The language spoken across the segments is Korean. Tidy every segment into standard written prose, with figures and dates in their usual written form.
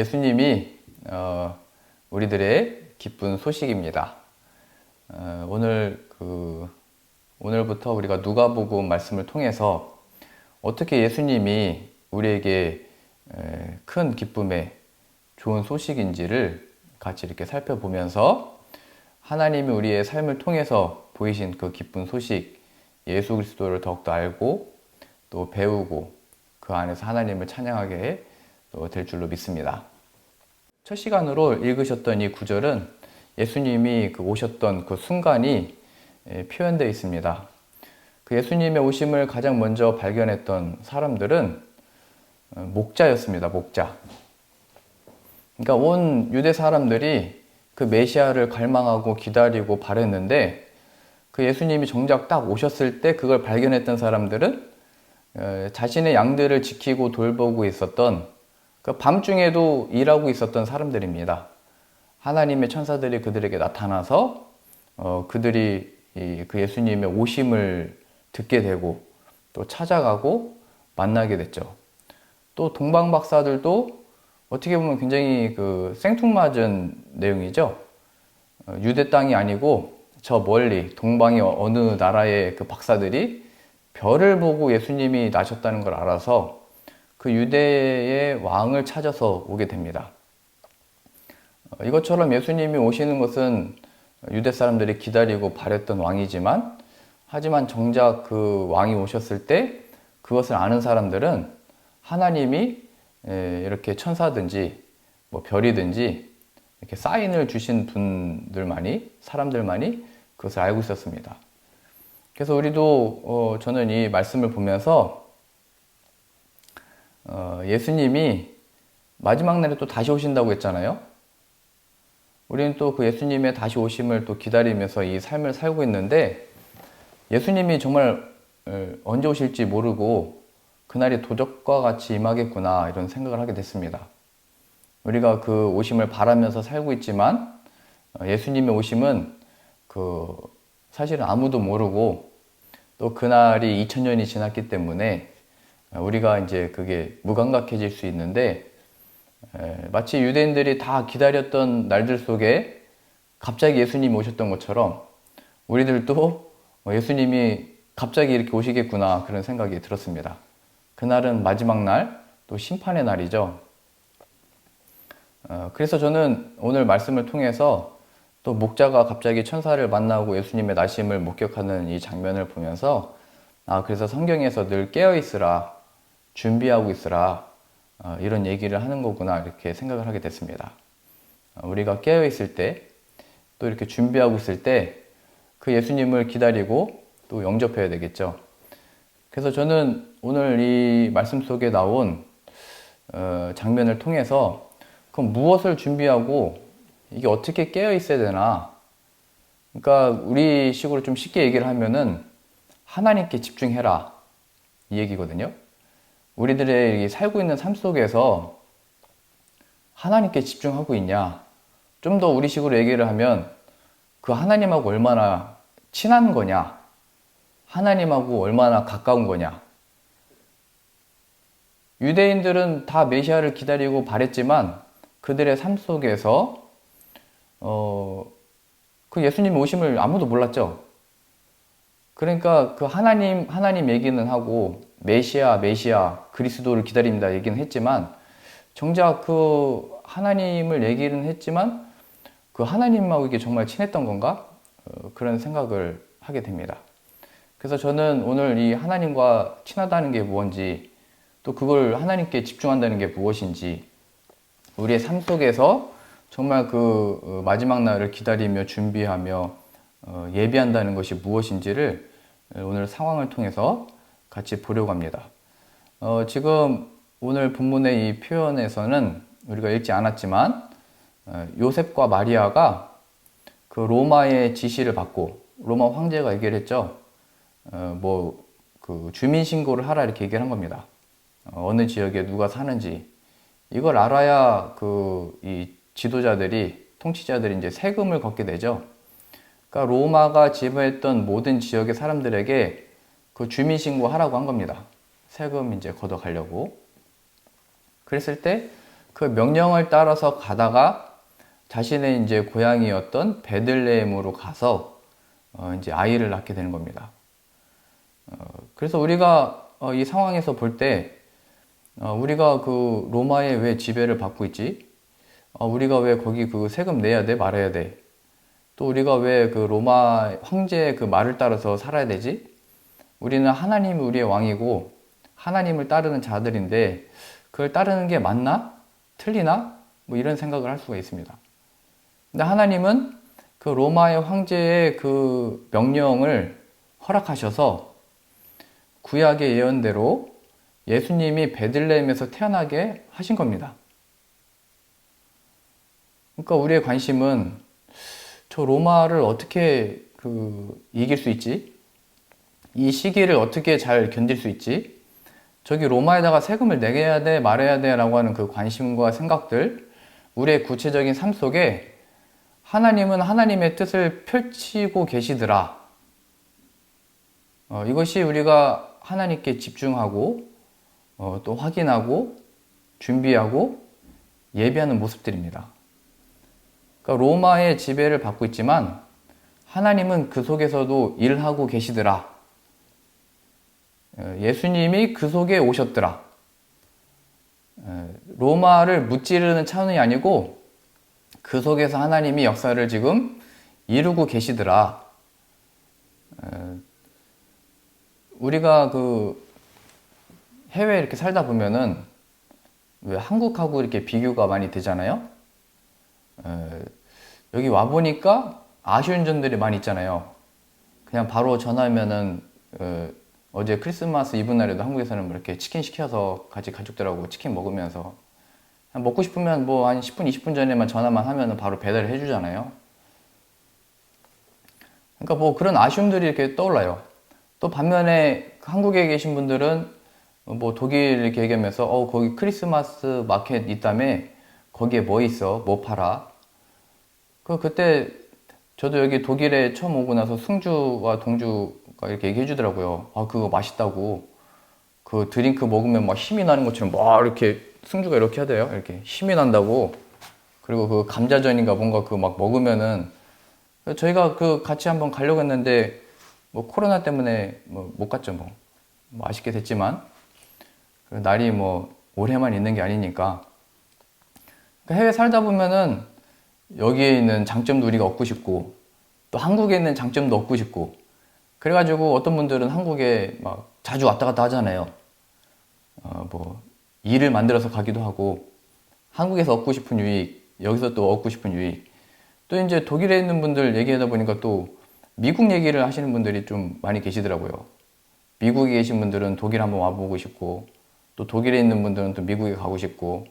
예수님이 우리들의 기쁜 소식입니다. 오늘부터 우리가 누가복음 말씀을 통해서 어떻게 예수님이 우리에게 큰 기쁨의 좋은 소식인지를 같이 이렇게 살펴보면서 하나님이 우리의 삶을 통해서 보이신 그 기쁜 소식, 예수 그리스도를 더욱더 알고 또 배우고 그 안에서 하나님을 찬양하게 될 줄로 믿습니다. 첫 시간으로 읽으셨던 이 구절은 예수님이 오셨던 그 순간이 표현되어 있습니다. 그 예수님의 오심을 가장 먼저 발견했던 사람들은 목자였습니다. 목자. 그러니까 온 유대 사람들이 그 메시아를 갈망하고 기다리고 바랬는데 그 예수님이 정작 딱 오셨을 때 그걸 발견했던 사람들은 자신의 양들을 지키고 돌보고 있었던 그 밤중에도 일하고 있었던 사람들입니다. 하나님의 천사들이 그들에게 나타나서 그들이 그 예수님의 오심을 듣게 되고 또 찾아가고 만나게 됐죠. 또 동방박사들도 어떻게 보면 굉장히 생뚱맞은 내용이죠. 유대 땅이 아니고 저 멀리 동방의 어느 나라의 그 박사들이 별을 보고 예수님이 나셨다는 걸 알아서 그 유대의 왕을 찾아서 오게 됩니다. 이것처럼 예수님이 오시는 것은 유대 사람들이 기다리고 바랬던 왕이지만 하지만 정작 그 왕이 오셨을 때 그것을 아는 사람들은 하나님이 이렇게 천사든지 뭐 별이든지 이렇게 사인을 주신 사람들만이 그것을 알고 있었습니다. 그래서 우리도 저는 이 말씀을 보면서 예수님이 마지막 날에 또 다시 오신다고 했잖아요. 우리는 또 그 예수님의 다시 오심을 또 기다리면서 이 삶을 살고 있는데 예수님이 정말 언제 오실지 모르고 그날이 도적과 같이 임하겠구나 이런 생각을 하게 됐습니다. 우리가 그 오심을 바라면서 살고 있지만 예수님의 오심은 사실은 아무도 모르고 또 그날이 2000년이 지났기 때문에 우리가 이제 그게 무감각해질 수 있는데 마치 유대인들이 다 기다렸던 날들 속에 갑자기 예수님이 오셨던 것처럼 우리들도 예수님이 갑자기 이렇게 오시겠구나 그런 생각이 들었습니다. 그날은 마지막 날, 또 심판의 날이죠. 그래서 저는 오늘 말씀을 통해서 또 목자가 갑자기 천사를 만나고 예수님의 나심을 목격하는 이 장면을 보면서 그래서 성경에서 늘 깨어있으라, 준비하고 있으라 이런 얘기를 하는 거구나 이렇게 생각을 하게 됐습니다. 우리가 깨어있을 때 또 이렇게 준비하고 있을 때 그 예수님을 기다리고 또 영접해야 되겠죠. 그래서 저는 오늘 이 말씀 속에 나온 장면을 통해서 그럼 무엇을 준비하고 이게 어떻게 깨어 있어야 되나? 그러니까 우리 식으로 좀 쉽게 얘기를 하면은 하나님께 집중해라 이 얘기거든요. 우리들의 살고 있는 삶 속에서 하나님께 집중하고 있냐? 좀 더 우리 식으로 얘기를 하면 그 하나님하고 얼마나 친한 거냐? 하나님하고 얼마나 가까운 거냐? 유대인들은 다 메시아를 기다리고 바랬지만 그들의 삶 속에서 그 예수님 오심을 아무도 몰랐죠. 그러니까 그 하나님 얘기는 하고 메시아 그리스도를 기다립니다 얘기는 했지만 정작 그 하나님을 얘기는 했지만 그 하나님하고 이게 정말 친했던 건가? 그런 생각을 하게 됩니다. 그래서 저는 오늘 이 하나님과 친하다는 게 무엇인지 또 그걸 하나님께 집중한다는 게 무엇인지 우리의 삶 속에서 정말 그 마지막 날을 기다리며 준비하며 예비한다는 것이 무엇인지를 오늘 상황을 통해서 같이 보려고 합니다. 지금 오늘 본문의 이 표현에서는 우리가 읽지 않았지만 요셉과 마리아가 그 로마의 지시를 받고 로마 황제가 얘기를 했죠. 그 주민신고를 하라 이렇게 얘기를 한 겁니다. 어느 지역에 누가 사는지 이걸 알아야 이 지도자들이 통치자들이 이제 세금을 걷게 되죠. 그러니까 로마가 지배했던 모든 지역의 사람들에게 그 주민신고 하라고 한 겁니다. 세금 이제 걷어가려고. 그랬을 때 그 명령을 따라서 가다가 자신의 이제 고향이었던 베들레헴으로 가서 이제 아이를 낳게 되는 겁니다. 그래서 우리가 이 상황에서 볼 때 우리가 그 로마에 왜 지배를 받고 있지? 우리가 왜 거기 그 세금 내야 돼? 말아야 돼? 또 우리가 왜 그 로마 황제의 그 말을 따라서 살아야 되지? 우리는 하나님이 우리의 왕이고 하나님을 따르는 자들인데 그걸 따르는 게 맞나? 틀리나? 뭐 이런 생각을 할 수가 있습니다. 근데 하나님은 그 로마의 황제의 그 명령을 허락하셔서 구약의 예언대로 예수님이 베들레헴에서 태어나게 하신 겁니다. 그러니까 우리의 관심은 저 로마를 어떻게 이길 수 있지? 이 시기를 어떻게 잘 견딜 수 있지? 저기 로마에다가 세금을 내야 돼, 말아야 돼 라고 하는 그 관심과 생각들, 우리의 구체적인 삶 속에 하나님은 하나님의 뜻을 펼치고 계시더라. 이것이 우리가 하나님께 집중하고 또 확인하고 준비하고 예배하는 모습들입니다. 그러니까 로마의 지배를 받고 있지만 하나님은 그 속에서도 일하고 계시더라. 예수님이 그 속에 오셨더라. 로마를 무찌르는 차원이 아니고 그 속에서 하나님이 역사를 지금 이루고 계시더라. 우리가 그 해외에 이렇게 살다 보면은 왜 한국하고 이렇게 비교가 많이 되잖아요. 여기 와 보니까 아쉬운 점들이 많이 있잖아요. 그냥 바로 전화하면은 어제 크리스마스 이브 날에도 한국에서는 뭐 이렇게 치킨 시켜서 같이 가족들하고 치킨 먹으면서 먹고 싶으면 뭐 한 10분, 20분 전에만 전화만 하면은 바로 배달을 해주잖아요. 그러니까 뭐 그런 아쉬움들이 이렇게 떠올라요. 또 반면에 한국에 계신 분들은 뭐 독일 이렇게 얘기하면서 거기 크리스마스 마켓 있다며 거기에 뭐 있어? 뭐 팔아? 그때 저도 여기 독일에 처음 오고 나서 승주와 동주가 이렇게 얘기해 주더라고요. 그거 맛있다고. 그 드링크 먹으면 막 힘이 나는 것처럼 막 이렇게 승주가 이렇게 하대요. 이렇게 힘이 난다고. 그리고 그 감자전인가 뭔가 그 막 먹으면은 저희가 그 같이 한번 가려고 했는데 뭐 코로나 때문에 뭐 못 갔죠 뭐. 아쉽게 됐지만 날이 뭐 올해만 있는 게 아니니까. 해외 살다 보면은 여기에 있는 장점도 우리가 얻고 싶고 또 한국에 있는 장점도 얻고 싶고 그래가지고 어떤 분들은 한국에 막 자주 왔다 갔다 하잖아요. 뭐 일을 만들어서 가기도 하고 한국에서 얻고 싶은 유익 여기서 또 얻고 싶은 유익 또 이제 독일에 있는 분들 얘기하다 보니까 또 미국 얘기를 하시는 분들이 좀 많이 계시더라고요. 미국에 계신 분들은 독일 한번 와보고 싶고 또 독일에 있는 분들은 또 미국에 가고 싶고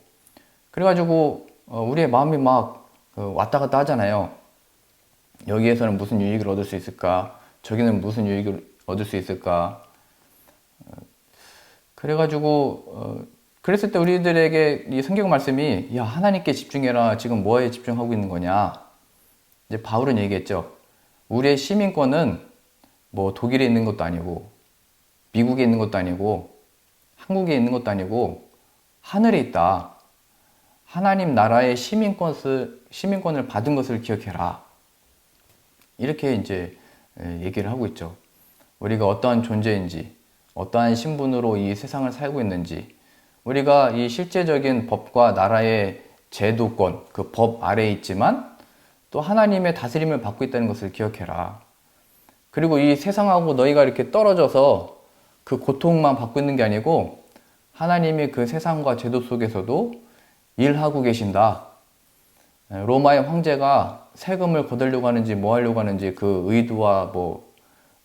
그래가지고 우리의 마음이 막 왔다 갔다 하잖아요. 여기에서는 무슨 유익을 얻을 수 있을까? 저기는 무슨 유익을 얻을 수 있을까? 그래가지고 그랬을 때 우리들에게 이 성경 말씀이 야 하나님께 집중해라. 지금 뭐에 집중하고 있는 거냐? 이제 바울은 얘기했죠. 우리의 시민권은 뭐 독일에 있는 것도 아니고 미국에 있는 것도 아니고 한국에 있는 것도 아니고 하늘에 있다. 하나님 나라의 시민권을 받은 것을 기억해라. 이렇게 이제 얘기를 하고 있죠. 우리가 어떠한 존재인지, 어떠한 신분으로 이 세상을 살고 있는지, 우리가 이 실제적인 법과 나라의 제도권, 그 법 아래에 있지만 또 하나님의 다스림을 받고 있다는 것을 기억해라. 그리고 이 세상하고 너희가 이렇게 떨어져서 그 고통만 받고 있는 게 아니고 하나님이 그 세상과 제도 속에서도 일하고 계신다. 로마의 황제가 세금을 거두려고 하는지 뭐 하려고 하는지 그 의도와 뭐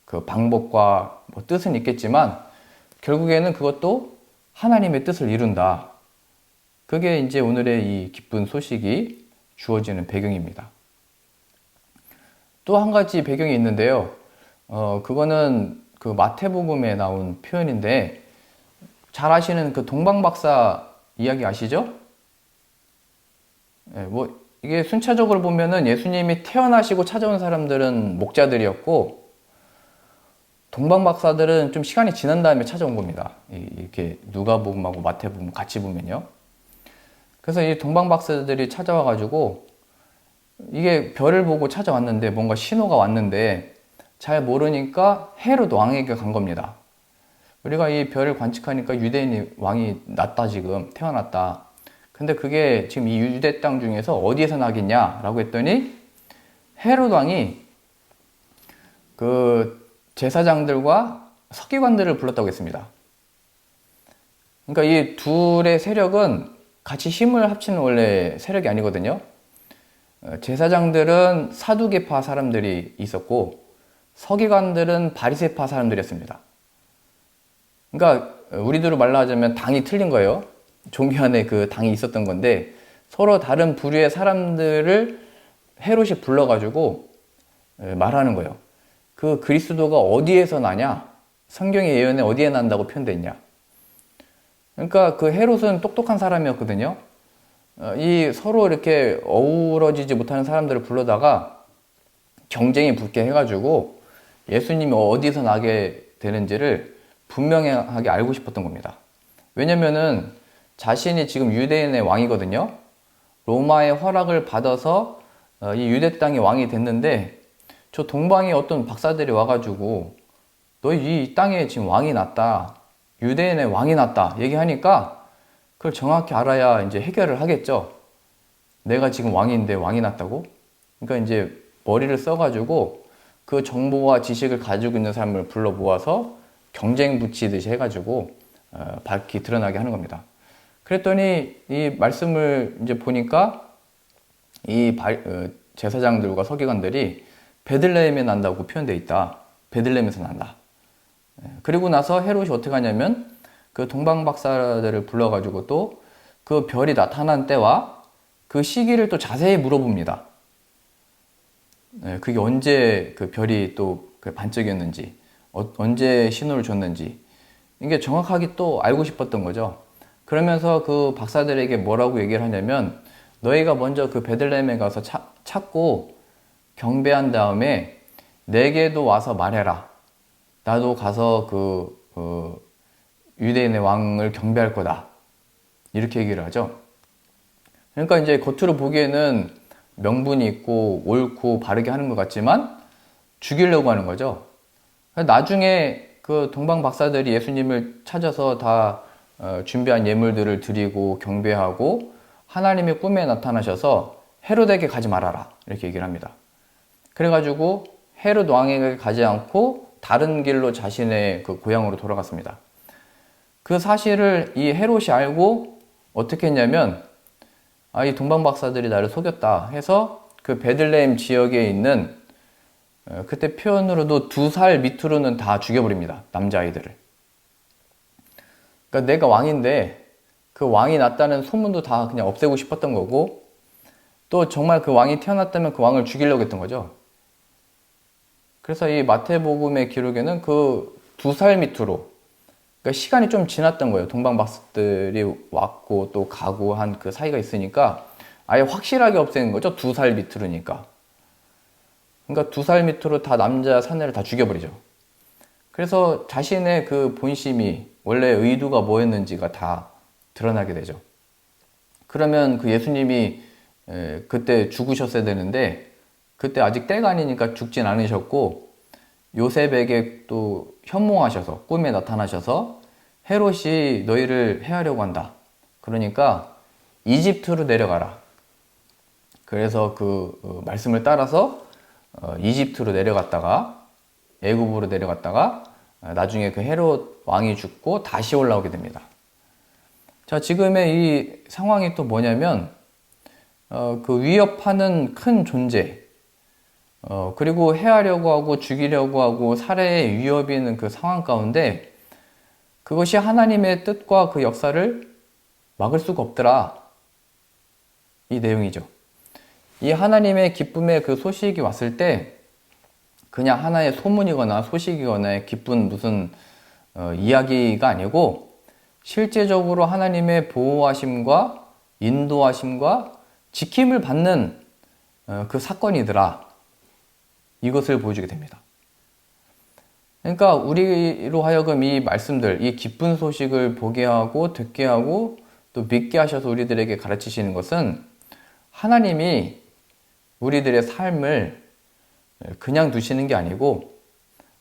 그 방법과 뭐 뜻은 있겠지만 결국에는 그것도 하나님의 뜻을 이룬다. 그게 이제 오늘의 이 기쁜 소식이 주어지는 배경입니다. 또 한 가지 배경이 있는데요. 그거는 그 마태복음에 나온 표현인데 잘 아시는 그 동방박사 이야기 아시죠? 뭐 이게 순차적으로 보면은 예수님이 태어나시고 찾아온 사람들은 목자들이었고 동방박사들은 좀 시간이 지난 다음에 찾아온 겁니다. 이렇게 누가복음하고 마태복음 같이 보면요. 그래서 이 동방박사들이 찾아와가지고 이게 별을 보고 찾아왔는데 뭔가 신호가 왔는데 잘 모르니까 헤롯 왕에게 간 겁니다. 우리가 이 별을 관측하니까 유대인이 왕이 났다, 지금 태어났다. 근데 그게 지금 이 유대 땅 중에서 어디에서 나겠냐라고 했더니 헤롯 왕이 그 제사장들과 서기관들을 불렀다고 했습니다. 그러니까 이 둘의 세력은 같이 힘을 합치는 원래 세력이 아니거든요. 제사장들은 사두개파 사람들이 있었고 서기관들은 바리새파 사람들이었습니다. 그러니까 우리들로 말로 하자면 당이 틀린 거예요. 종교 안에 그 당이 있었던 건데 서로 다른 부류의 사람들을 헤롯이 불러가지고 말하는 거예요. 그 그리스도가 어디에서 나냐? 성경의 예언에 어디에 난다고 표현되어 있냐? 그러니까 그 헤롯은 똑똑한 사람이었거든요. 이 서로 이렇게 어우러지지 못하는 사람들을 불러다가 경쟁이 붙게 해가지고 예수님이 어디서 나게 되는지를 분명하게 알고 싶었던 겁니다. 왜냐면은 자신이 지금 유대인의 왕이거든요. 로마의 허락을 받아서 이 유대 땅의 왕이 됐는데 저 동방에 어떤 박사들이 와가지고 너 이 땅에 지금 왕이 났다, 유대인의 왕이 났다 얘기하니까 그걸 정확히 알아야 이제 해결을 하겠죠. 내가 지금 왕인데 왕이 났다고? 그러니까 이제 머리를 써가지고 그 정보와 지식을 가지고 있는 사람을 불러 모아서 경쟁 붙이듯이 해가지고 밝히 드러나게 하는 겁니다. 그랬더니 이 말씀을 이제 보니까 이 제사장들과 서기관들이 베들레헴에 난다고 표현되어 있다. 베들레헴에서 난다. 그리고 나서 헤롯이 어떻게 하냐면 그 동방박사들을 불러가지고 또 그 별이 나타난 때와 그 시기를 또 자세히 물어봅니다. 그게 언제 그 별이 또 반짝였는지, 언제 신호를 줬는지, 이게 정확하게 또 알고 싶었던 거죠. 그러면서 그 박사들에게 뭐라고 얘기를 하냐면 너희가 먼저 그 베들레헴에 가서 찾고 경배한 다음에 내게도 와서 말해라. 나도 가서 유대인의 왕을 경배할 거다. 이렇게 얘기를 하죠. 그러니까 이제 겉으로 보기에는 명분이 있고 옳고 바르게 하는 것 같지만 죽이려고 하는 거죠. 나중에 그 동방 박사들이 예수님을 찾아서 다 준비한 예물들을 드리고 경배하고 하나님의 꿈에 나타나셔서 헤롯에게 가지 말아라 이렇게 얘기를 합니다. 그래가지고 헤롯 왕에게 가지 않고 다른 길로 자신의 그 고향으로 돌아갔습니다. 그 사실을 이 헤롯이 알고 어떻게 했냐면 이 동방 박사들이 나를 속였다 해서 그 베들레헴 지역에 있는 그때 표현으로도 2살 밑으로는 다 죽여버립니다. 남자아이들을. 그러니까 내가 왕인데 그 왕이 났다는 소문도 다 그냥 없애고 싶었던 거고 또 정말 그 왕이 태어났다면 그 왕을 죽이려고 했던 거죠. 그래서 이 마태복음의 기록에는 그 2살 밑으로, 그러니까 시간이 좀 지났던 거예요. 동방박사들이 왔고 또 가고 한 그 사이가 있으니까 아예 확실하게 없애는 거죠. 2살 밑으로니까. 그러니까 2살 밑으로 다 남자 사내를 다 죽여버리죠. 그래서 자신의 그 본심이 원래 의도가 뭐였는지가 다 드러나게 되죠. 그러면 그 예수님이 그때 죽으셨어야 되는데 그때 아직 때가 아니니까 죽진 않으셨고 요셉에게 또 현몽하셔서 꿈에 나타나셔서 헤롯이 너희를 해하려고 한다. 그러니까 이집트로 내려가라. 그래서 그 말씀을 따라서 이집트로 내려갔다가 애굽으로 내려갔다가 나중에 그 헤롯 왕이 죽고 다시 올라오게 됩니다. 자, 지금의 이 상황이 또 뭐냐면 그 위협하는 큰 존재, 그리고 해하려고 하고 죽이려고 하고 살해의 위협이 있는 그 상황 가운데 그것이 하나님의 뜻과 그 역사를 막을 수가 없더라. 이 내용이죠. 이 하나님의 기쁨의 그 소식이 왔을 때 그냥 하나의 소문이거나 소식이거나 기쁜 무슨 이야기가 아니고 실제적으로 하나님의 보호하심과 인도하심과 지킴을 받는 그 사건이더라. 이것을 보여주게 됩니다. 그러니까 우리로 하여금 이 말씀들, 이 기쁜 소식을 보게 하고 듣게 하고 또 믿게 하셔서 우리들에게 가르치시는 것은 하나님이 우리들의 삶을 그냥 두시는 게 아니고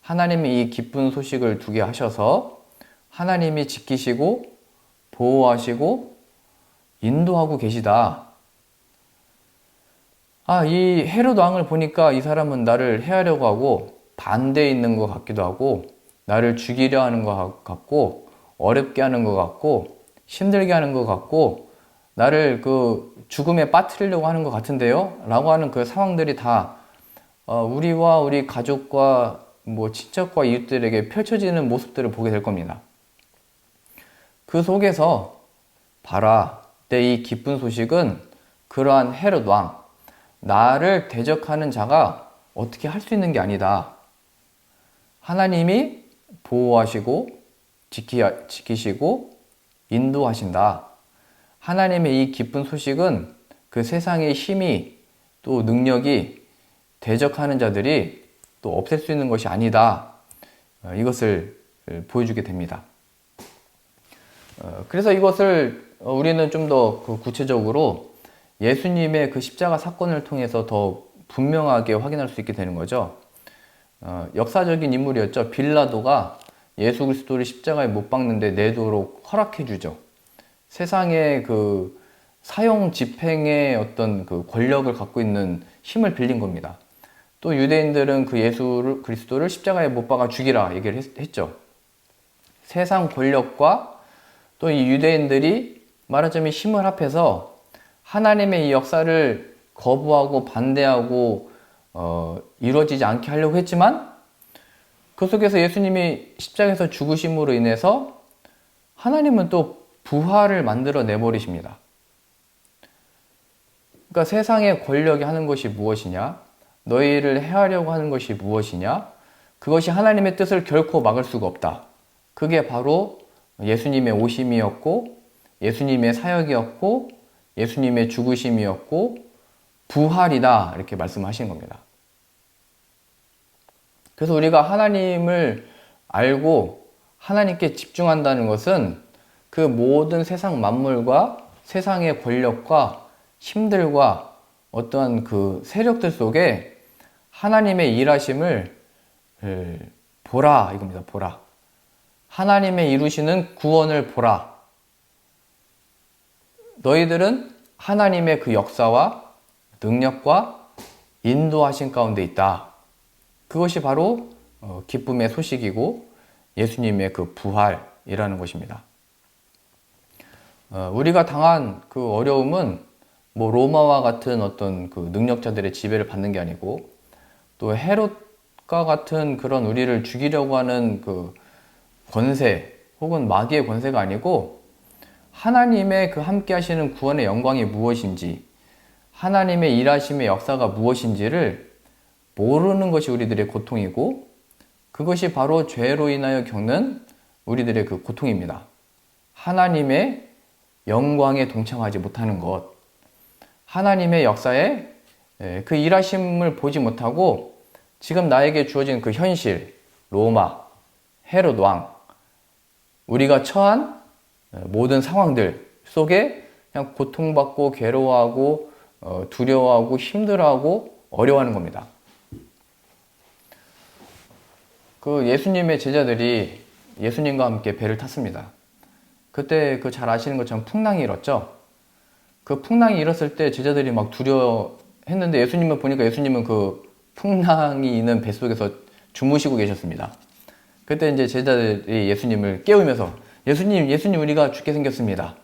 하나님이 이 기쁜 소식을 두게 하셔서 하나님이 지키시고 보호하시고 인도하고 계시다. 이 헤롯 왕을 보니까 이 사람은 나를 해하려고 하고 반대에 있는 것 같기도 하고 나를 죽이려 하는 것 같고 어렵게 하는 것 같고 힘들게 하는 것 같고 나를 그 죽음에 빠뜨리려고 하는 것 같은데요? 라고 하는 그 상황들이 다 우리와 우리 가족과 친척과 이웃들에게 펼쳐지는 모습들을 보게 될 겁니다. 그 속에서 봐라, 내 이 기쁜 소식은 그러한 헤롯 왕, 나를 대적하는 자가 어떻게 할 수 있는 게 아니다. 하나님이 보호하시고 지키시고 인도하신다. 하나님의 이 기쁜 소식은 그 세상의 힘이 또 능력이 대적하는 자들이 또 없앨 수 있는 것이 아니다. 이것을 보여주게 됩니다. 그래서 이것을 우리는 좀 더 구체적으로 예수님의 그 십자가 사건을 통해서 더 분명하게 확인할 수 있게 되는 거죠. 역사적인 인물이었죠. 빌라도가 예수 그리스도를 십자가에 못 박는데 내도록 허락해 주죠. 세상의 그 사형 집행의 어떤 그 권력을 갖고 있는 힘을 빌린 겁니다. 또 유대인들은 그 예수 그리스도를 십자가에 못 박아 죽이라 얘기를 했죠. 세상 권력과 또 이 유대인들이 말하자면 힘을 합해서 하나님의 이 역사를 거부하고 반대하고 이루어지지 않게 하려고 했지만 그 속에서 예수님이 십자가에서 죽으심으로 인해서 하나님은 또 부활을 만들어 내버리십니다. 그러니까 세상의 권력이 하는 것이 무엇이냐? 너희를 해하려고 하는 것이 무엇이냐? 그것이 하나님의 뜻을 결코 막을 수가 없다. 그게 바로 예수님의 오심이었고 예수님의 사역이었고 예수님의 죽으심이었고 부활이다. 이렇게 말씀하신 겁니다. 그래서 우리가 하나님을 알고 하나님께 집중한다는 것은 그 모든 세상 만물과 세상의 권력과 힘들과 어떠한 그 세력들 속에 하나님의 일하심을 보라 이겁니다. 보라. 하나님의 이루시는 구원을 보라. 너희들은 하나님의 그 역사와 능력과 인도하신 가운데 있다. 그것이 바로 기쁨의 소식이고 예수님의 그 부활이라는 것입니다. 우리가 당한 그 어려움은 로마와 같은 어떤 그 능력자들의 지배를 받는 게 아니고 또 헤롯과 같은 그런 우리를 죽이려고 하는 그 권세 혹은 마귀의 권세가 아니고 하나님의 그 함께 하시는 구원의 영광이 무엇인지 하나님의 일하심의 역사가 무엇인지를 모르는 것이 우리들의 고통이고 그것이 바로 죄로 인하여 겪는 우리들의 그 고통입니다. 하나님의 영광에 동참하지 못하는 것, 하나님의 역사에 그 일하심을 보지 못하고 지금 나에게 주어진 그 현실, 로마, 헤롯 왕, 우리가 처한 모든 상황들 속에 그냥 고통받고 괴로워하고 두려워하고 힘들어하고 어려워하는 겁니다. 그 예수님의 제자들이 예수님과 함께 배를 탔습니다. 그때 그 잘 아시는 것처럼 풍랑이 일었죠. 그 풍랑이 일었을 때 제자들이 막 두려워했는데 예수님을 보니까 예수님은 그 풍랑이 있는 뱃속에서 주무시고 계셨습니다. 그때 이제 제자들이 예수님을 깨우면서 예수님 우리가 죽게 생겼습니다.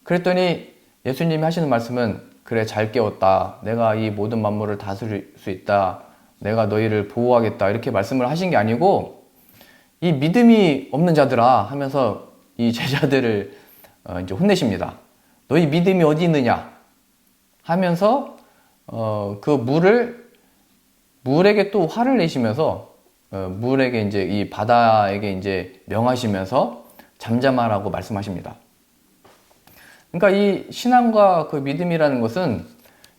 그랬더니 예수님이 하시는 말씀은 그래 잘 깨웠다. 내가 이 모든 만물을 다스릴 수 있다. 내가 너희를 보호하겠다. 이렇게 말씀을 하신 게 아니고 이 믿음이 없는 자들아 하면서 이 제자들을 이제 혼내십니다. 너희 믿음이 어디 있느냐 하면서 그 물에게 또 화를 내시면서 물에게 이제 이 바다에게 이제 명하시면서 잠잠하라고 말씀하십니다. 그러니까 이 신앙과 그 믿음이라는 것은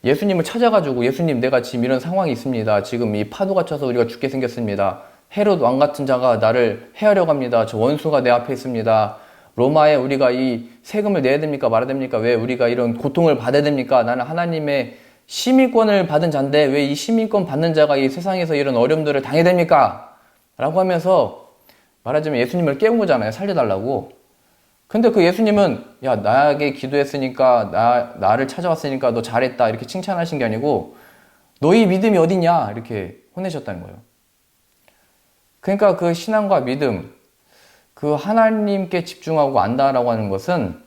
예수님을 찾아가지고 예수님 내가 지금 이런 상황이 있습니다. 지금 이 파도가 쳐서 우리가 죽게 생겼습니다. 헤롯 왕 같은 자가 나를 해하려고 합니다. 저 원수가 내 앞에 있습니다. 로마에 우리가 이 세금을 내야 됩니까? 말아야 됩니까? 왜 우리가 이런 고통을 받아야 됩니까? 나는 하나님의 시민권을 받은 자인데 왜 이 시민권 받는 자가 이 세상에서 이런 어려움들을 당해야 됩니까? 라고 하면서 말하자면 예수님을 깨운 거잖아요. 살려달라고. 근데 그 예수님은 야, 나에게 기도했으니까 나를 찾아왔으니까 너 잘했다 이렇게 칭찬하신 게 아니고 너희 믿음이 어딨냐 이렇게 혼내셨다는 거예요. 그러니까 그 신앙과 믿음, 그 하나님께 집중하고 안다라고 하는 것은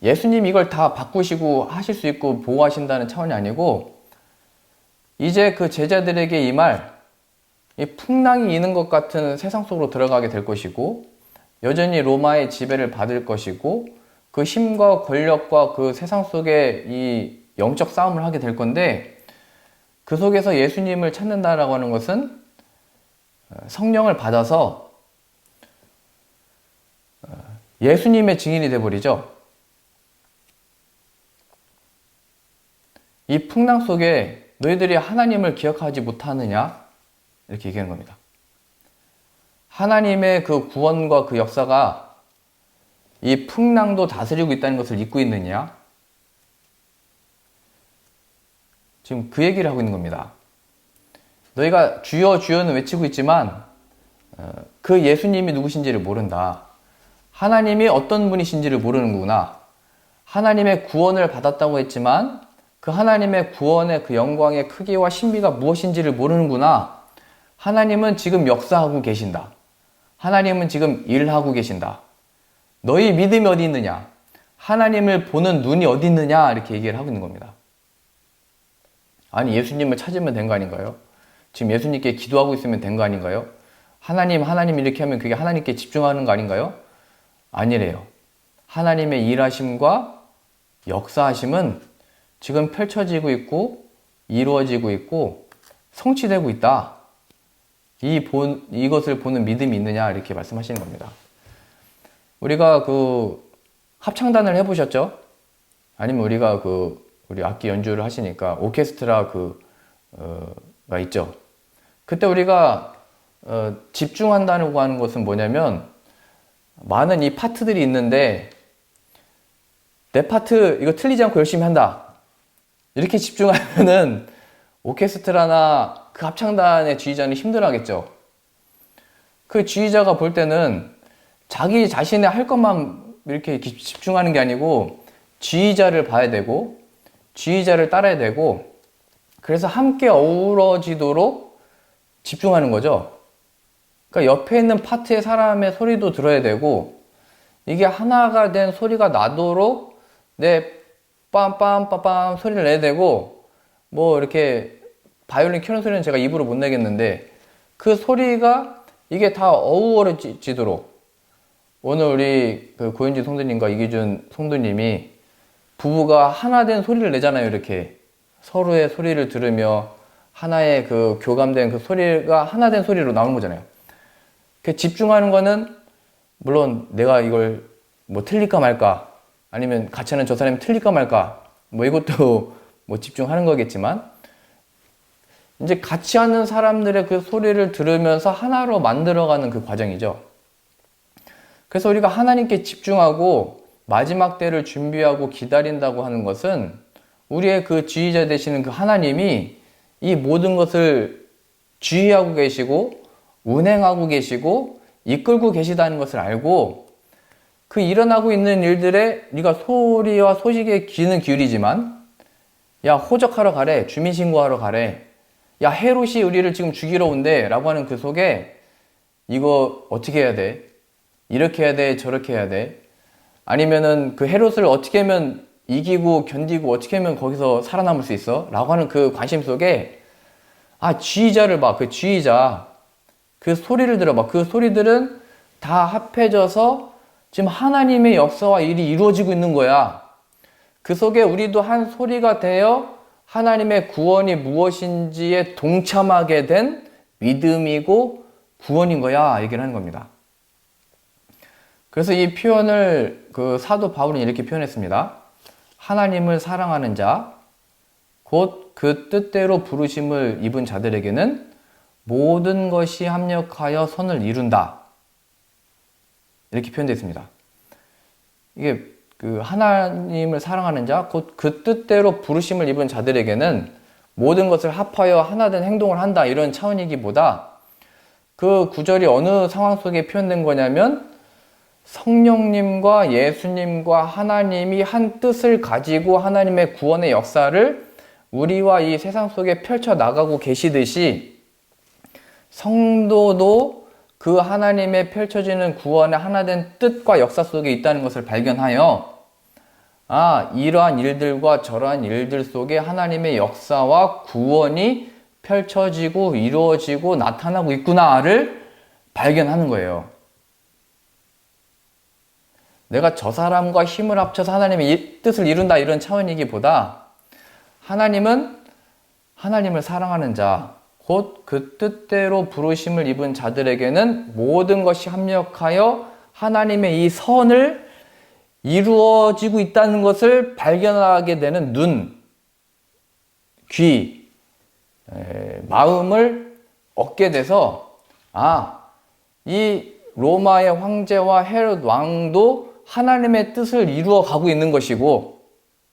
예수님 이걸 다 바꾸시고 하실 수 있고 보호하신다는 차원이 아니고 이제 그 제자들에게 이 말, 이 풍랑이 이는 것 같은 세상 속으로 들어가게 될 것이고 여전히 로마의 지배를 받을 것이고 그 힘과 권력과 그 세상 속에 이 영적 싸움을 하게 될 건데 그 속에서 예수님을 찾는다라고 하는 것은 성령을 받아서 예수님의 증인이 되어버리죠. 이 풍랑 속에 너희들이 하나님을 기억하지 못하느냐? 이렇게 얘기하는 겁니다. 하나님의 그 구원과 그 역사가 이 풍랑도 다스리고 있다는 것을 잊고 있느냐? 지금 그 얘기를 하고 있는 겁니다. 너희가 주여 주여는 외치고 있지만 그 예수님이 누구신지를 모른다. 하나님이 어떤 분이신지를 모르는구나. 하나님의 구원을 받았다고 했지만 그 하나님의 구원의 그 영광의 크기와 신비가 무엇인지를 모르는구나. 하나님은 지금 역사하고 계신다. 하나님은 지금 일하고 계신다. 너희 믿음이 어디 있느냐? 하나님을 보는 눈이 어디 있느냐? 이렇게 얘기를 하고 있는 겁니다. 아니 예수님을 찾으면 된 거 아닌가요? 지금 예수님께 기도하고 있으면 된 거 아닌가요? 하나님 이렇게 하면 그게 하나님께 집중하는 거 아닌가요? 아니래요. 하나님의 일하심과 역사하심은 지금 펼쳐지고 있고 이루어지고 있고 성취되고 있다. 이것을 보는 믿음이 있느냐 이렇게 말씀하시는 겁니다. 우리가 그 합창단을 해보셨죠? 아니면 우리가 우리 악기 연주를 하시니까 오케스트라 가 있죠. 그때 우리가 집중한다고 하는 것은 뭐냐면 많은 이 파트들이 있는데 내 파트 이거 틀리지 않고 열심히 한다. 이렇게 집중하면은 오케스트라나 그 합창단의 지휘자는 힘들어하겠죠. 그 지휘자가 볼 때는 자기 자신의 할 것만 이렇게 집중하는 게 아니고 지휘자를 봐야 되고 지휘자를 따라야 되고 그래서 함께 어우러지도록 집중하는 거죠. 그러니까 옆에 있는 파트의 사람의 소리도 들어야 되고 이게 하나가 된 소리가 나도록 내 빰빰빰빰 소리를 내야 되고 뭐 이렇게 바이올린 켜는 소리는 제가 입으로 못 내겠는데 그 소리가 이게 다 어우러지도록 오늘 우리 그 고현지 성도님과 이기준 성도님이 부부가 하나 된 소리를 내잖아요. 이렇게 서로의 소리를 들으며 하나의 그 교감된 그 소리가 하나 된 소리로 나오는 거잖아요. 그 집중하는 거는 물론 내가 이걸 뭐 틀릴까 말까 아니면 같이 하는 저 사람이 틀릴까 말까 뭐 이것도 뭐 집중하는 거겠지만 이제 같이 하는 사람들의 그 소리를 들으면서 하나로 만들어가는 그 과정이죠. 그래서 우리가 하나님께 집중하고 마지막 때를 준비하고 기다린다고 하는 것은 우리의 그 지휘자 되시는 그 하나님이 이 모든 것을 지휘하고 계시고 운행하고 계시고 이끌고 계시다는 것을 알고 그 일어나고 있는 일들에 네가 소리와 소식에 귀는 기울이지만 야 호적하러 가래, 주민신고하러 가래, 야 헤롯이 우리를 지금 죽이러 온대 라고 하는 그 속에 이거 어떻게 해야 돼? 이렇게 해야 돼? 저렇게 해야 돼? 아니면은 그 헤롯을 어떻게 하면 이기고 견디고 어떻게 하면 거기서 살아남을 수 있어? 라고 하는 그 관심 속에 지휘자를 봐. 그 지휘자 그 소리를 들어봐. 그 소리들은 다 합해져서 지금 하나님의 역사와 일이 이루어지고 있는 거야. 그 속에 우리도 한 소리가 되어 하나님의 구원이 무엇인지에 동참하게 된 믿음이고 구원인 거야 얘기를 하는 겁니다. 그래서 이 표현을 그 사도 바울은 이렇게 표현했습니다. 하나님을 사랑하는 자, 곧 그 뜻대로 부르심을 입은 자들에게는 모든 것이 합력하여 선을 이룬다. 이렇게 표현되어 있습니다. 이게 그 하나님을 사랑하는 자, 곧 그 뜻대로 부르심을 입은 자들에게는 모든 것을 합하여 하나된 행동을 한다, 이런 차원이기보다 그 구절이 어느 상황 속에 표현된 거냐면 성령님과 예수님과 하나님이 한 뜻을 가지고 하나님의 구원의 역사를 우리와 이 세상 속에 펼쳐 나가고 계시듯이 성도도 그 하나님의 펼쳐지는 구원의 하나된 뜻과 역사 속에 있다는 것을 발견하여 이러한 일들과 저러한 일들 속에 하나님의 역사와 구원이 펼쳐지고 이루어지고 나타나고 있구나를 발견하는 거예요. 내가 저 사람과 힘을 합쳐서 하나님의 뜻을 이룬다, 이런 차원이기보다 하나님은 하나님을 사랑하는 자, 곧 그 뜻대로 부르심을 입은 자들에게는 모든 것이 합력하여 하나님의 이 선을 이루어지고 있다는 것을 발견하게 되는 눈, 귀, 마음을 얻게 돼서 이 로마의 황제와 헤롯 왕도 하나님의 뜻을 이루어 가고 있는 것이고,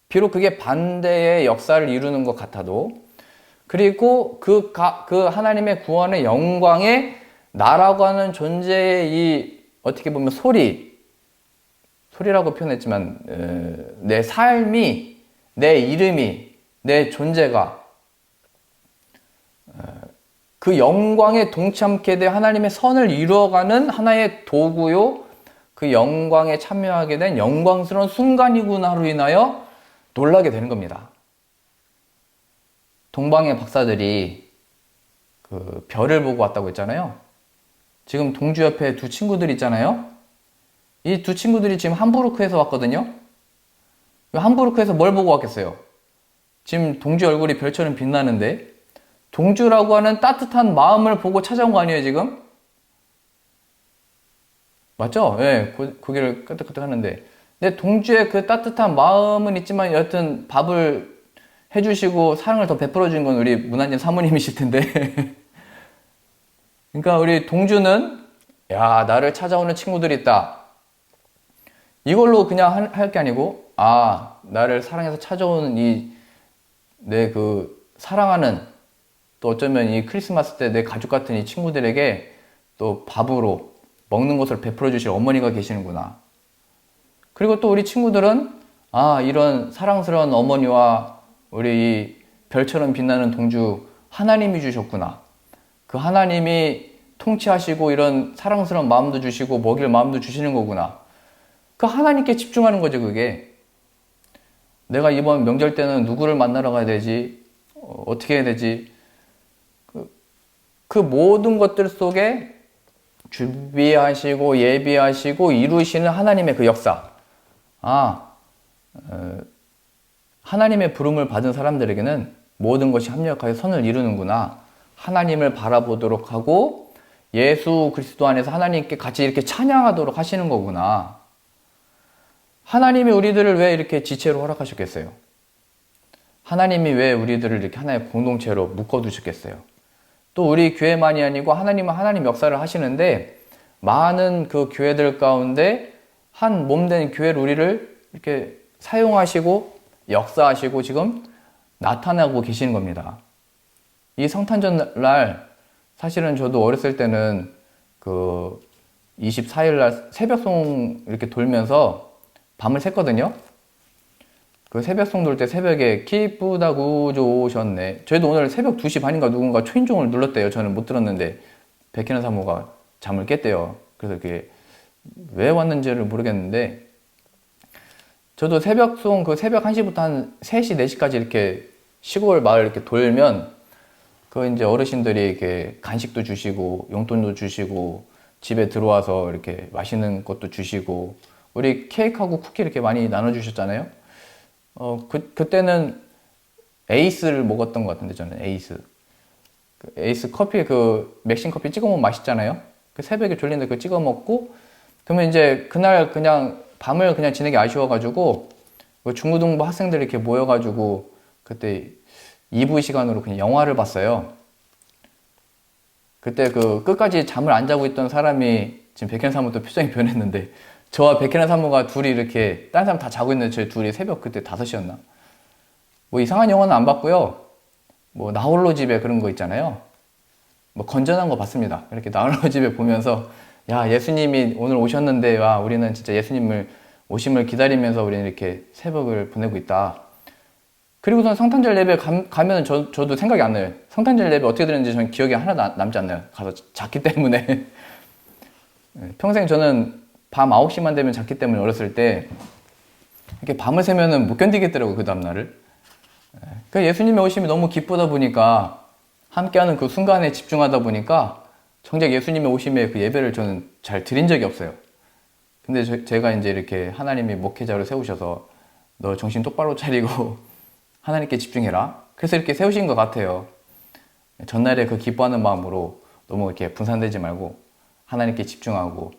비록 그게 반대의 역사를 이루는 것 같아도, 그리고 그 하나님의 구원의 영광에 나라고 하는 존재의 이 어떻게 보면 소리라고 표현했지만 내 삶이, 내 이름이, 내 존재가 그 영광에 동참케 돼 하나님의 선을 이루어가는 하나의 도구요, 그 영광에 참여하게 된 영광스러운 순간이구나로 인하여 놀라게 되는 겁니다. 동방의 박사들이 그 별을 보고 왔다고 했잖아요. 지금 동주 옆에 두 친구들 있잖아요. 이 두 친구들이 지금 함부르크에서 왔거든요. 함부르크에서 뭘 보고 왔겠어요? 지금 동주 얼굴이 별처럼 빛나는데 동주라고 하는 따뜻한 마음을 보고 찾아온 거 아니에요, 지금? 맞죠? 예, 고개를 끄덕끄덕 하는데. 근데 동주의 그 따뜻한 마음은 있지만 여하튼 밥을 해주시고 사랑을 더 베풀어 주는 건 우리 문한진 사모님이실 텐데. 그러니까 우리 동주는 나를 찾아오는 친구들이 있다, 이걸로 그냥 할 게 아니고 나를 사랑해서 찾아오는 내 그 사랑하는, 또 어쩌면 이 크리스마스 때 내 가족 같은 이 친구들에게 또 밥으로 먹는 것을 베풀어 주실 어머니가 계시는구나. 그리고 또 우리 친구들은 이런 사랑스러운 어머니와 우리 이 별처럼 빛나는 동주 하나님이 주셨구나. 그 하나님이 통치하시고 이런 사랑스러운 마음도 주시고 먹일 마음도 주시는 거구나. 그 하나님께 집중하는 거죠, 그게. 내가 이번 명절 때는 누구를 만나러 가야 되지? 어떻게 해야 되지? 그 모든 것들 속에 준비하시고 예비하시고 이루시는 하나님의 그 역사. 하나님의 부름을 받은 사람들에게는 모든 것이 합력하여 선을 이루는구나. 하나님을 바라보도록 하고 예수 그리스도 안에서 하나님께 같이 이렇게 찬양하도록 하시는 거구나. 하나님이 우리들을 왜 이렇게 지체로 허락하셨겠어요? 하나님이 왜 우리들을 이렇게 하나의 공동체로 묶어두셨겠어요? 또 우리 교회만이 아니고 하나님은 하나님 역사를 하시는데 많은 그 교회들 가운데 한 몸된 교회로 우리를 이렇게 사용하시고 역사하시고 지금 나타나고 계시는 겁니다. 이 성탄절 날 사실은 저도 어렸을 때는 그 24일 날 새벽송 이렇게 돌면서 밤을 샜거든요. 그 새벽송 돌 때 새벽에 기쁘다구 좋으셨네. 저희도 오늘 새벽 2시 반인가 누군가 초인종을 눌렀대요. 저는 못 들었는데 백희는 사모가 잠을 깼대요. 그래서 그게 왜 왔는지를 모르겠는데 저도 새벽송 그 새벽 1시부터 한 3시, 4시까지 이렇게 시골 마을 이렇게 돌면 그 이제 어르신들이 이렇게 간식도 주시고 용돈도 주시고 집에 들어와서 이렇게 맛있는 것도 주시고 우리 케이크하고 쿠키 이렇게 많이 나눠주셨잖아요. 그때는 에이스를 먹었던 것 같은데 저는 에이스. 에이스 커피 그 맥심 커피 찍어 먹으면 맛있잖아요. 그 새벽에 졸린데 그거 찍어 먹고 그러면 이제 그날 그냥 밤을 그냥 지내기 아쉬워가지고 중고등부 학생들이 이렇게 모여가지고 그때 2부 시간으로 그냥 영화를 봤어요. 그때 그 끝까지 잠을 안 자고 있던 사람이 지금 백현 사모도 표정이 변했는데, 저와 백현 사모가 둘이 이렇게 다른 사람 다 자고 있는데 저희 둘이 새벽 그때 5시였나? 뭐 이상한 영화는 안 봤고요. 뭐 나홀로 집에 그런 거 있잖아요. 뭐 건전한 거 봤습니다. 이렇게 나홀로 집에 보면서 야, 예수님이 오늘 오셨는데, 와, 우리는 진짜 예수님을 오심을 기다리면서 우리는 이렇게 새벽을 보내고 있다. 그리고선 성탄절 예배 가면은 저도 생각이 안 나요. 성탄절 예배 어떻게 드렸는지 저는 기억이 하나도 남지 않나요. 가서 잤기 때문에. 평생 저는 밤 9시만 되면 잤기 때문에 어렸을 때 이렇게 밤을 새면은 못 견디겠더라고요, 그 다음날을. 그 예수님의 오심이 너무 기쁘다 보니까, 함께하는 그 순간에 집중하다 보니까 정작 예수님의 오심에 그 예배를 저는 잘 드린 적이 없어요. 근데 제가 이제 이렇게 하나님이 목회자로 세우셔서 너 정신 똑바로 차리고 하나님께 집중해라. 그래서 이렇게 세우신 것 같아요. 전날에 그 기뻐하는 마음으로 너무 이렇게 분산되지 말고 하나님께 집중하고,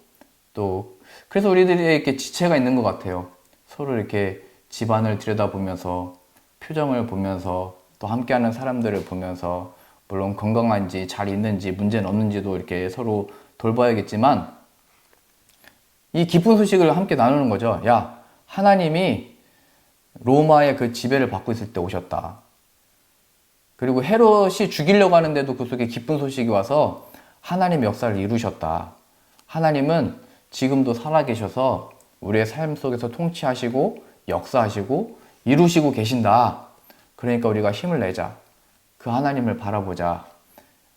또 그래서 우리들이 이렇게 지체가 있는 것 같아요. 서로 이렇게 집안을 들여다보면서, 표정을 보면서, 또 함께하는 사람들을 보면서, 물론 건강한지 잘 있는지 문제는 없는지도 이렇게 서로 돌봐야겠지만, 이 기쁜 소식을 함께 나누는 거죠. 야, 하나님이 로마의 그 지배를 받고 있을 때 오셨다. 그리고 헤롯이 죽이려고 하는데도 그 속에 기쁜 소식이 와서 하나님의 역사를 이루셨다. 하나님은 지금도 살아계셔서 우리의 삶 속에서 통치하시고 역사하시고 이루시고 계신다. 그러니까 우리가 힘을 내자. 그 하나님을 바라보자.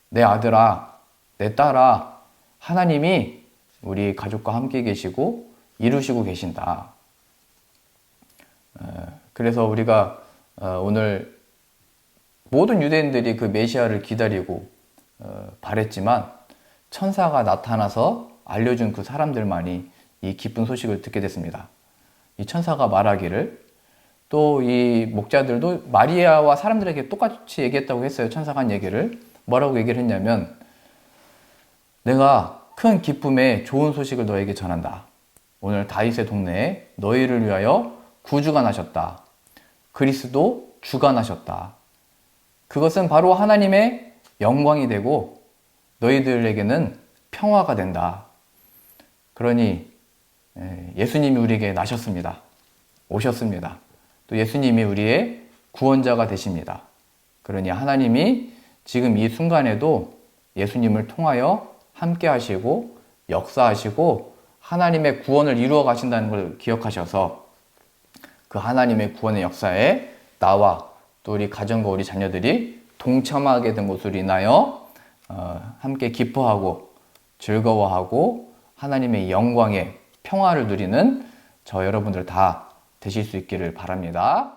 내 아들아, 내 딸아, 하나님이 우리 가족과 함께 계시고 이루시고 계신다. 그래서 우리가 오늘 모든 유대인들이 그 메시아를 기다리고 바랬지만, 천사가 나타나서 알려준 그 사람들만이 이 기쁜 소식을 듣게 됐습니다. 이 천사가 말하기를, 또 이 목자들도 마리아와 사람들에게 똑같이 얘기했다고 했어요. 천사가 한 얘기를. 뭐라고 얘기를 했냐면, 내가 큰 기쁨의 좋은 소식을 너에게 전한다. 오늘 다윗의 동네에 너희를 위하여 구주가 나셨다. 그리스도 주가 나셨다. 그것은 바로 하나님의 영광이 되고 너희들에게는 평화가 된다. 그러니 예수님이 우리에게 나셨습니다. 오셨습니다. 또 예수님이 우리의 구원자가 되십니다. 그러니 하나님이 지금 이 순간에도 예수님을 통하여 함께 하시고 역사하시고 하나님의 구원을 이루어 가신다는 걸 기억하셔서, 그 하나님의 구원의 역사에 나와 또 우리 가정과 우리 자녀들이 동참하게 된 것으로 인하여 함께 기뻐하고 즐거워하고 하나님의 영광의 평화를 누리는 저 여러분들 다 되실 수 있기를 바랍니다.